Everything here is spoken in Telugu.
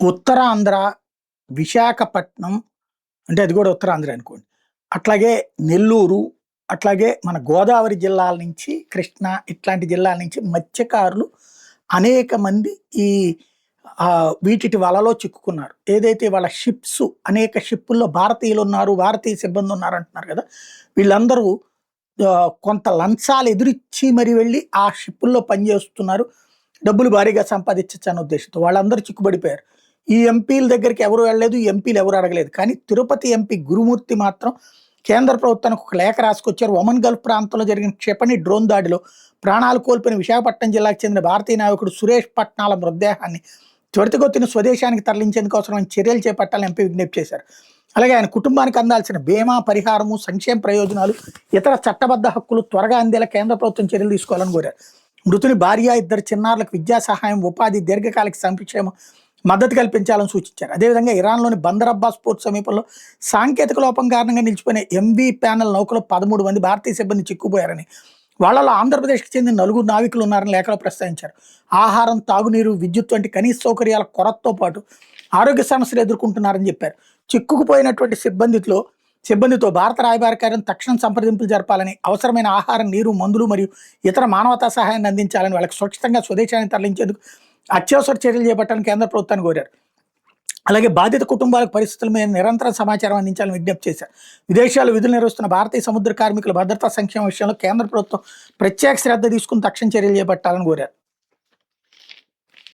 ఉత్తరాంధ్ర, విశాఖపట్నం అంటే అది కూడా ఉత్తరాంధ్ర అనుకోండి. అట్లాగే నెల్లూరు, అట్లాగే మన గోదావరి జిల్లాల నుంచి, కృష్ణా ఇట్లాంటి జిల్లాల నుంచి మత్స్యకారులు అనేక మంది ఈ వీటిటి వలలో చిక్కుకున్నారు. ఏదైతే వాళ్ళ షిప్స్ అనేక షిప్పుల్లో భారతీయులున్నారు, భారతీయ సిబ్బంది ఉన్నారంటున్నారు కదా! వీళ్ళందరూ కొంత లంచాలు ఎదురిచ్చి మరి వెళ్ళి ఆ షిప్పుల్లో పనిచేస్తున్నారు. డబ్బులు భారీగా సంపాదించొచ్చన్న ఉద్దేశంతో వాళ్ళందరూ చిక్కుబడిపోయారు. ఈ ఎంపీల దగ్గరికి ఎవరు వెళ్ళలేదు. ఈ ఎంపీలు ఎవరు అడగలేదు. కానీ తిరుపతి ఎంపీ గురుమూర్తి మాత్రం కేంద్ర ప్రభుత్వానికి ఒక లేఖ రాసుకొచ్చారు. ఒమన్ గల్ఫ్ ప్రాంతంలో జరిగిన క్షిపణి డ్రోన్ దాడిలో ప్రాణాలు కోల్పోయిన విశాఖపట్నం జిల్లాకు చెందిన భారతీయ నాయకుడు సురేష్ పట్నాల మృతదేహాన్ని త్వరితగతిన స్వదేశానికి తరలించేందుకు అవసరమైన చర్యలు చేపట్టాలని ఎంపీ విజ్ఞప్తి చేశారు. అలాగే ఆయన కుటుంబానికి అందాల్సిన బీమా పరిహారము, సంక్షేమ ప్రయోజనాలు, ఇతర చట్టబద్ధ హక్కులు త్వరగా అందేలా కేంద్ర ప్రభుత్వం చర్యలు తీసుకోవాలని కోరారు. మృతుని భార్య, ఇద్దరు చిన్నారులకు విద్యా సహాయం, ఉపాధి, దీర్ఘకాలిక సంక్షేమ మద్దతు కల్పించాలని సూచించారు. అదేవిధంగా ఇరాన్లోని బందర్ అబ్బాస్ పోర్ట్ సమీపంలో సాంకేతిక లోపం కారణంగా నిలిచిపోయిన ఎంవీ ప్యానెల్ నౌకలో 13 మంది భారతీయ సిబ్బంది చిక్కుపోయారని, వాళ్లలో ఆంధ్రప్రదేశ్కి చెందిన 4 నావికులు ఉన్నారని లేఖలో ప్రస్తావించారు. ఆహారం, తాగునీరు, విద్యుత్ వంటి కనీస సౌకర్యాల కొరతతో పాటు ఆరోగ్య సమస్యలు ఎదుర్కొంటున్నారని చెప్పారు. చిక్కుకుపోయినటువంటి సిబ్బందితో భారత రాయబార కార్యం తక్షణం సంప్రదింపులు జరపాలని, అవసరమైన ఆహారం, నీరు, మందులు మరియు ఇతర మానవతా సహాయాన్ని అందించాలని, వాళ్ళకి సురక్షితంగా స్వదేశానికి తరలించేందుకు అత్యవసర చర్యలు చేపట్టాలని కేంద్ర ప్రభుత్వాన్ని కోరారు. అలాగే బాధిత కుటుంబాలకు పరిస్థితుల మీద నిరంతరం సమాచారం అందించాలని విజ్ఞప్తి చేశారు. విదేశాల్లో విధులు నిర్వహిస్తున్న భారతీయ సముద్ర కార్మికుల భద్రతా సంక్షేమ విషయంలో కేంద్ర ప్రభుత్వం ప్రత్యేక శ్రద్ధ తీసుకుని తక్షణ చర్యలు చేపట్టాలని కోరారు.